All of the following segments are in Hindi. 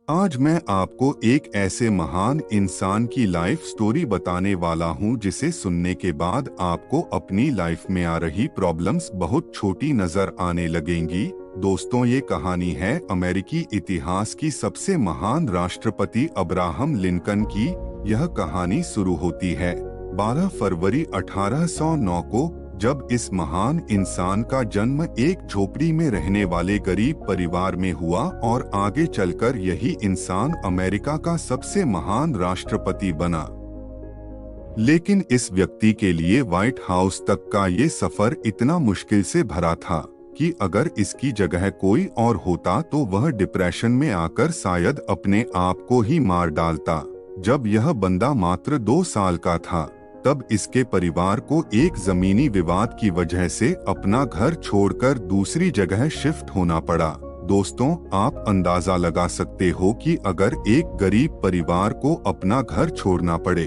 आज मैं आपको एक ऐसे महान इंसान की लाइफ स्टोरी बताने वाला हूं जिसे सुनने के बाद आपको अपनी लाइफ में आ रही प्रॉब्लम्स बहुत छोटी नजर आने लगेंगी। दोस्तों, ये कहानी है अमेरिकी इतिहास की सबसे महान राष्ट्रपति अब्राहम लिंकन की। यह कहानी शुरू होती है 12 फरवरी 1809 को, जब इस महान इंसान का जन्म एक झोपड़ी में रहने वाले गरीब परिवार में हुआ और आगे चलकर यही इंसान अमेरिका का सबसे महान राष्ट्रपति बना। लेकिन इस व्यक्ति के लिए व्हाइट हाउस तक का ये सफर इतना मुश्किल से भरा था कि अगर इसकी जगह कोई और होता तो वह डिप्रेशन में आकर शायद अपने आप को ही मार डालता। जब यह बंदा मात्र 2 साल का था, तब इसके परिवार को एक जमीनी विवाद की वजह से अपना घर छोड़कर दूसरी जगह शिफ्ट होना पड़ा। दोस्तों, आप अंदाजा लगा सकते हो कि अगर एक गरीब परिवार को अपना घर छोड़ना पड़े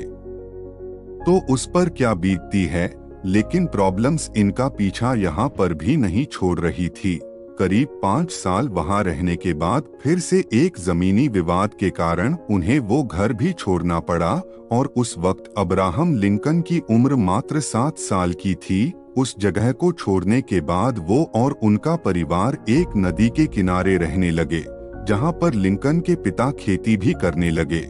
तो उस पर क्या बीतती है। लेकिन प्रॉब्लम्स इनका पीछा यहाँ पर भी नहीं छोड़ रही थी। करीब 5 साल वहाँ रहने के बाद फिर से एक जमीनी विवाद के कारण उन्हें वो घर भी छोड़ना पड़ा और उस वक्त अब्राहम लिंकन की उम्र मात्र 7 साल की थी। उस जगह को छोड़ने के बाद वो और उनका परिवार एक नदी के किनारे रहने लगे, जहाँ पर लिंकन के पिता खेती भी करने लगे।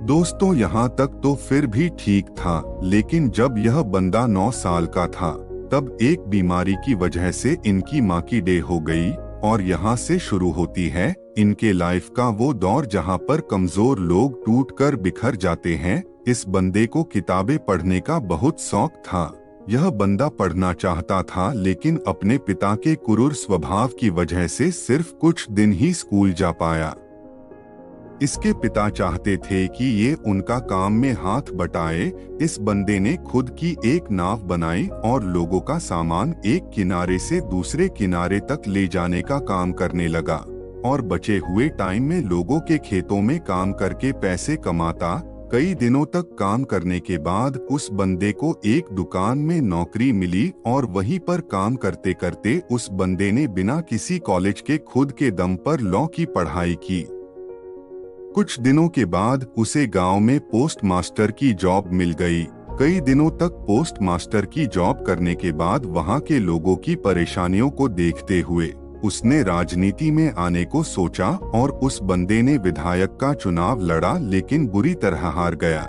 दोस्तों, यहाँ तक तो फिर भी ठीक था, लेकिन जब यह बंदा 9 साल का था, तब एक बीमारी की वजह से इनकी मां की डेथ हो गई और यहाँ से शुरू होती है इनके लाइफ का वो दौर जहाँ पर कमजोर लोग टूटकर बिखर जाते हैं। इस बंदे को किताबें पढ़ने का बहुत शौक था। यह बंदा पढ़ना चाहता था, लेकिन अपने पिता के क्रूर स्वभाव की वजह से सिर्फ कुछ दिन ही स्कूल जा पाया। इसके पिता चाहते थे कि ये उनका काम में हाथ बटाए। इस बंदे ने खुद की एक नाव बनाई और लोगों का सामान एक किनारे से दूसरे किनारे तक ले जाने का काम करने लगा और बचे हुए टाइम में लोगों के खेतों में काम करके पैसे कमाता। कई दिनों तक काम करने के बाद उस बंदे को एक दुकान में नौकरी मिली और वहीं पर काम करते करते उस बंदे ने बिना किसी कॉलेज के खुद के दम पर लॉ की पढ़ाई की। कुछ दिनों के बाद उसे गांव में पोस्ट मास्टर की जॉब मिल गई। कई दिनों तक पोस्ट मास्टर की जॉब करने के बाद वहां के लोगों की परेशानियों को देखते हुए उसने राजनीति में आने को सोचा और उस बंदे ने विधायक का चुनाव लड़ा, लेकिन बुरी तरह हार गया।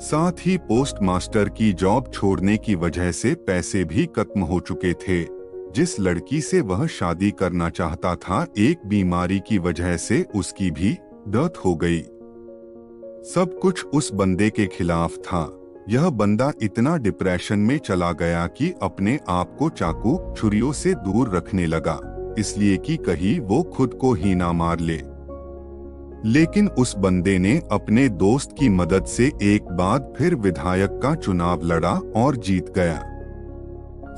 साथ ही पोस्ट मास्टर की जॉब छोड़ने की वजह से पैसे भी खत्म हो चुके थे। जिस लड़की से वह शादी करना चाहता था, एक बीमारी की वजह से उसकी भी डेथ हो गई। सब कुछ उस बंदे के खिलाफ था। यह बंदा इतना डिप्रेशन में चला गया कि अपने आप को चाकू छुरियों से दूर रखने लगा, इसलिए कि कहीं वो खुद को ही ना मार ले। लेकिन उस बंदे ने अपने दोस्त की मदद से एक बार फिर विधायक का चुनाव लड़ा और जीत गया।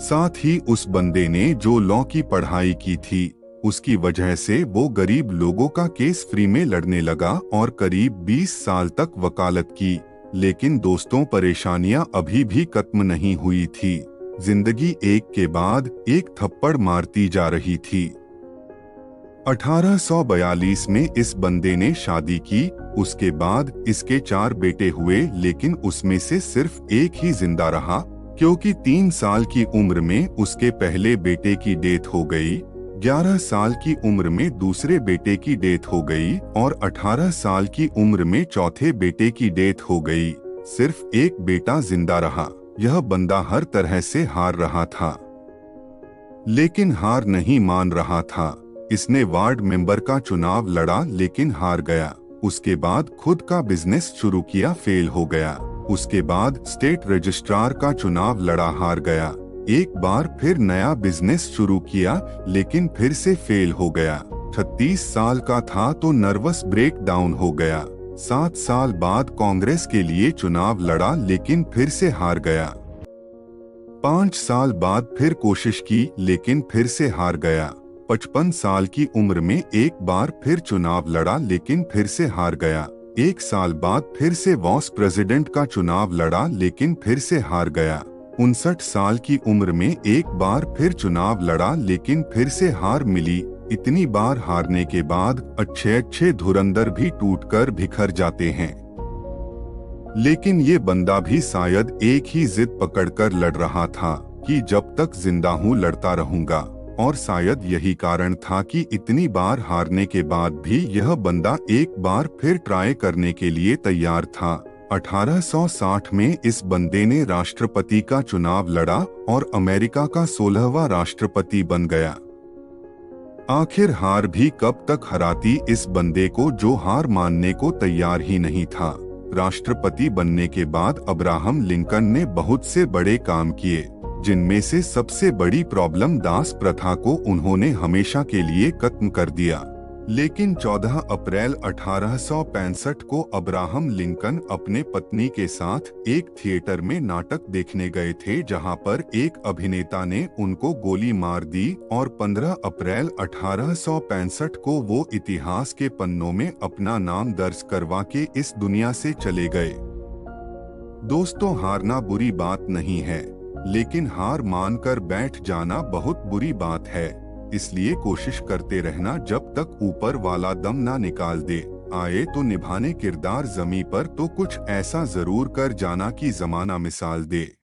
साथ ही उस बंदे ने जो लॉ की पढ़ाई की थी, उसकी वजह से वो गरीब लोगों का केस फ्री में लड़ने लगा और करीब 20 साल तक वकालत की। लेकिन दोस्तों, परेशानियां अभी भी खत्म नहीं हुई थी। जिंदगी एक के बाद एक थप्पड़ मारती जा रही थी। 1842 में इस बंदे ने शादी की। उसके बाद इसके 4 बेटे हुए, लेकिन उसमें से सिर्फ एक ही जिंदा रहा, क्योंकि 3 साल की उम्र में उसके पहले बेटे की डेथ हो गई। 11 साल की उम्र में दूसरे बेटे की डेथ हो गई और 18 साल की उम्र में चौथे बेटे की डेथ हो गई। सिर्फ एक बेटा जिंदा रहा। यह बंदा हर तरह से हार रहा था, लेकिन हार नहीं मान रहा था। इसने वार्ड मेंबर का चुनाव लड़ा, लेकिन हार गया। उसके बाद खुद का बिजनेस शुरू किया, फेल हो गया। उसके बाद स्टेट रजिस्ट्रार का चुनाव लड़ा, हार गया। एक बार फिर नया बिजनेस शुरू किया, लेकिन फिर से फेल हो गया। 36 साल का था तो नर्वस ब्रेक डाउन हो गया। 7 साल बाद कांग्रेस के लिए चुनाव लड़ा, लेकिन फिर से हार गया। 5 साल बाद फिर कोशिश की, लेकिन फिर से हार गया। 55 साल की उम्र में एक बार फिर चुनाव लड़ा, लेकिन फिर से हार गया। 1 साल बाद फिर से वाइस प्रेसिडेंट का चुनाव लड़ा, लेकिन फिर से हार गया। 59 साल की उम्र में एक बार फिर चुनाव लड़ा, लेकिन फिर से हार मिली। इतनी बार हारने के बाद अच्छे अच्छे धुरंधर भी टूटकर बिखर जाते हैं। लेकिन ये बंदा भी शायद एक ही जिद पकड़कर लड़ रहा था कि जब तक जिंदा हूँ लड़ता रहूंगा, और शायद यही कारण था कि इतनी बार हारने के बाद भी यह बंदा एक बार फिर ट्राई करने के लिए तैयार था। 1860 में इस बंदे ने राष्ट्रपति का चुनाव लड़ा और अमेरिका का 16वां राष्ट्रपति बन गया। आखिर हार भी कब तक हराती इस बंदे को, जो हार मानने को तैयार ही नहीं था। राष्ट्रपति बनने के बाद अब्राहम लिंकन ने बहुत से बड़े काम किए, जिनमें से सबसे बड़ी प्रॉब्लम दास प्रथा को उन्होंने हमेशा के लिए खत्म कर दिया। लेकिन 14 अप्रैल 1865 को अब्राहम लिंकन अपने पत्नी के साथ एक थिएटर में नाटक देखने गए थे, जहां पर एक अभिनेता ने उनको गोली मार दी और 15 अप्रैल 1865 को वो इतिहास के पन्नों में अपना नाम दर्ज करवा के इस दुनिया से चले गए। दोस्तों, हारना बुरी बात नहीं है, लेकिन हार मानकर बैठ जाना बहुत बुरी बात है। इसलिए कोशिश करते रहना जब तक ऊपर वाला दम ना निकाल दे। आए तो निभाने किरदार जमी पर तो कुछ ऐसा जरूर कर जाना कि जमाना मिसाल दे।